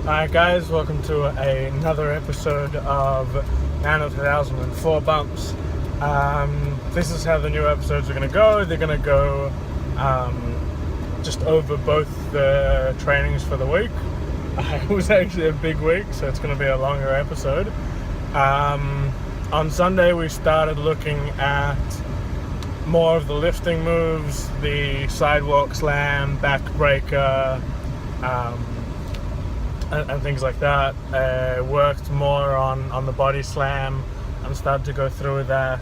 Alright guys, welcome to another episode of Nano 2004 Bumps. This is how the new episodes are going to go. They're going to go just over both the trainings for the week. It was actually a big week, so it's going to be a longer episode. On Sunday we started looking at more of the lifting moves, the sidewalk slam, backbreaker, and things like that. Worked more on the body slam and started to go through with that.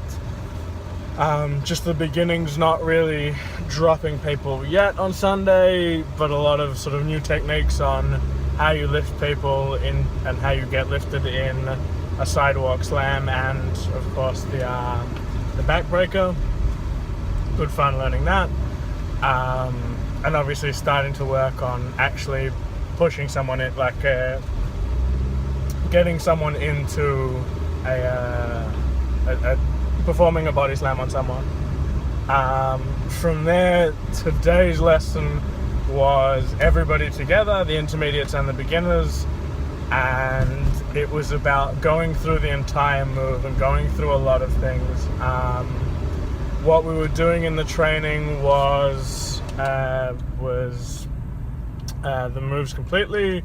Just the beginnings, not really dropping people yet on Sunday, but a lot of sort of new techniques on how you lift people in and how you get lifted in a sidewalk slam, and of course the backbreaker. Good fun learning that, and obviously starting to work on actually pushing someone in, like getting someone into a performing a body slam on someone. From there, today's lesson was everybody together, the intermediates and the beginners, and it was about going through the entire move and going through a lot of things. What we were doing in the training was the moves completely.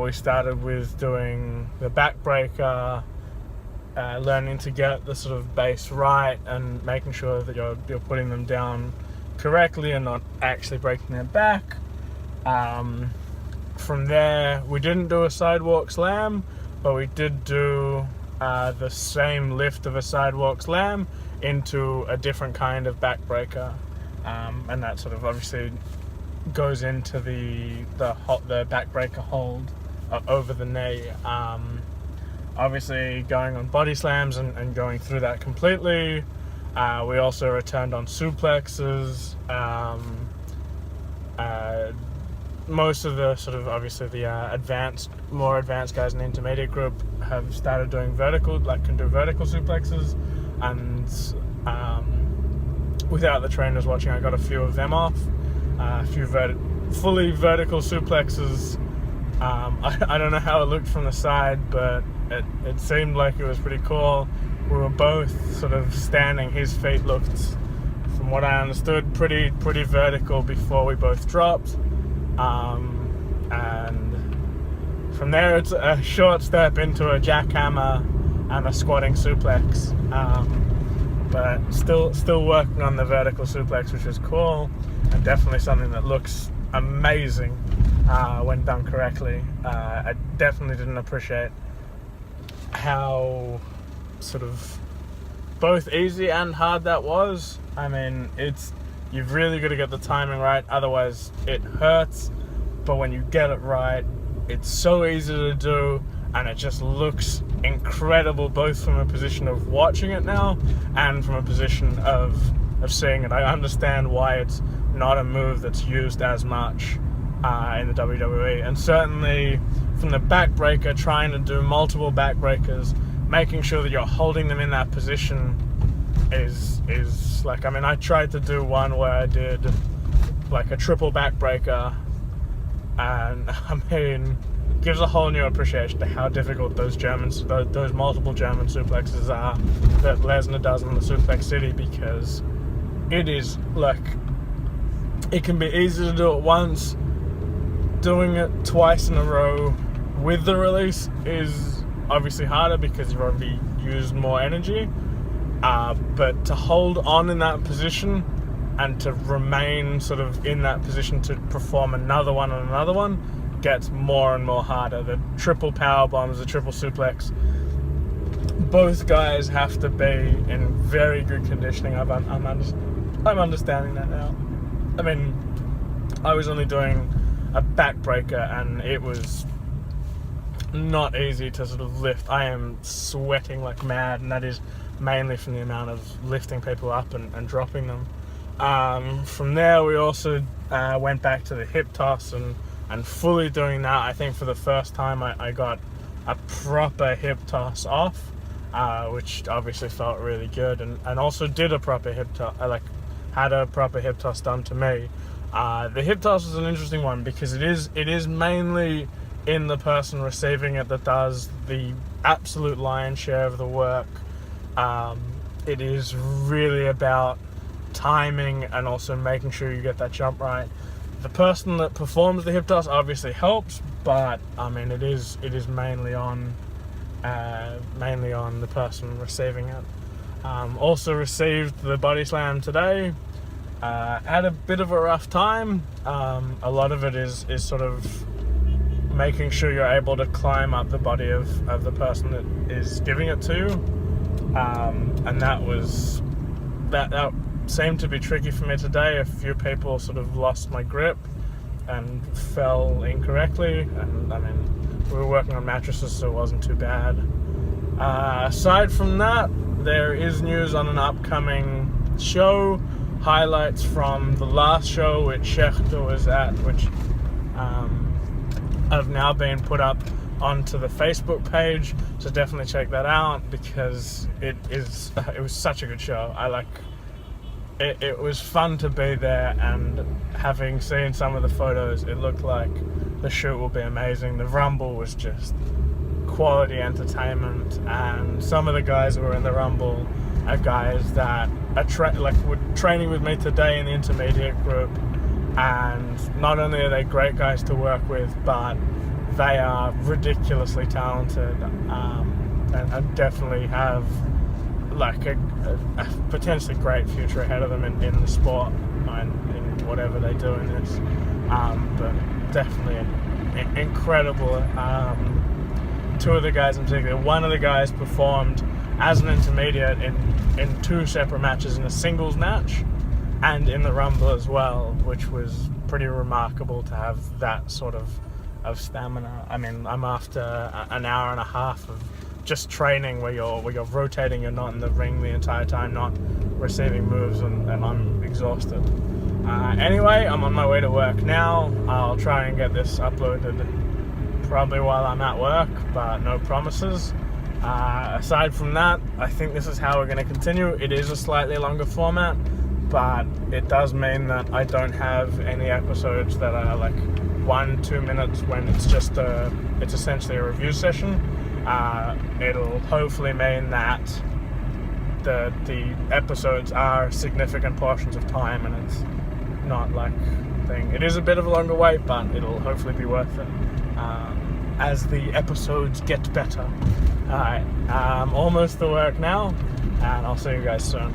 We started with doing the backbreaker, learning to get the sort of base right and making sure that you're putting them down correctly and not actually breaking their back. From there, we didn't do a sidewalk slam, but we did do the same lift of a sidewalk slam into a different kind of backbreaker, and that sort of obviously goes into the backbreaker hold over the knee. Obviously going on body slams and going through that completely. We also returned on suplexes. Most of the sort of obviously the more advanced guys in the intermediate group have started doing can do vertical suplexes, and without the trainers watching, I got a few of them off. A few fully vertical suplexes. I don't know how it looked from the side, but it seemed like it was pretty cool. We were both sort of standing. His feet looked, from what I understood, pretty vertical before we both dropped. And from there, it's a short step into a jackhammer and a squatting suplex. But still working on the vertical suplex, which is cool, and definitely something that looks amazing when done correctly. I definitely didn't appreciate how sort of both easy and hard that was. I mean, you've really got to get the timing right, otherwise it hurts. But when you get it right, it's so easy to do, and it just looks incredible, both from a position of watching it now and from a position of seeing it. I understand why it's not a move that's used as much in the WWE, and certainly from the backbreaker, trying to do multiple backbreakers, making sure that you're holding them in that position is like, I mean, I tried to do one where I did like a triple backbreaker, and I mean, gives a whole new appreciation to how difficult those multiple German suplexes are that Lesnar does in the Suplex City, because it is like, it can be easy to do it once. Doing it twice in a row with the release is obviously harder because you've already used more energy, but to hold on in that position and to remain sort of in that position to perform another one gets more and more harder. The triple power bombs, the triple suplex, both guys have to be in very good conditioning. I'm understanding that now. I mean, I was only doing a backbreaker and it was not easy to sort of lift. I am sweating like mad, and that is mainly from the amount of lifting people up and dropping them. From there, we also went back to the hip toss and fully doing that. I think for the first time I got a proper hip toss off, which obviously felt really good, and also did a proper hip toss. I had a proper hip toss done to me. The hip toss is an interesting one because it is mainly in the person receiving it that does the absolute lion's share of the work. It is really about timing and also making sure you get that jump right. The person that performs the hip toss obviously helps, but I mean it is mainly on the person receiving it. Also received the body slam today. Had a bit of a rough time. A lot of it is sort of making sure you're able to climb up the body of the person that is giving it to you. And that seemed to be tricky for me today. A few people sort of lost my grip and fell incorrectly, and I mean we were working on mattresses, so it wasn't too bad. Aside from that, there is news on an upcoming show, highlights from the last show which Schechter was at, which have now been put up onto the Facebook page, so definitely check that out because it was such a good show. It was fun to be there, and having seen some of the photos, it looked like the shoot will be amazing. The Rumble was just quality entertainment, and some of the guys who were in the Rumble are guys that were training with me today in the intermediate group, and not only are they great guys to work with, but they are ridiculously talented, and definitely have like a potentially great future ahead of them in the sport and in whatever they do in this. But definitely an incredible. Two of the guys in particular. One of the guys performed as an intermediate in two separate matches, in a singles match and in the Rumble as well, which was pretty remarkable to have that sort of stamina. I mean, I'm after an hour and a half of just training where you're rotating, you're not in the ring the entire time, not receiving moves, and I'm exhausted. Anyway, I'm on my way to work now. I'll try and get this uploaded probably while I'm at work, but no promises. Aside from that, I think this is how we're going to continue. It is a slightly longer format, but it does mean that I don't have any episodes that are like 1-2 minutes when it's essentially a review session. It'll hopefully mean that the episodes are significant portions of time, and it's not like thing. It is a bit of a longer wait, but it'll hopefully be worth it as the episodes get better. Alright, I'm almost to work now, and I'll see you guys soon.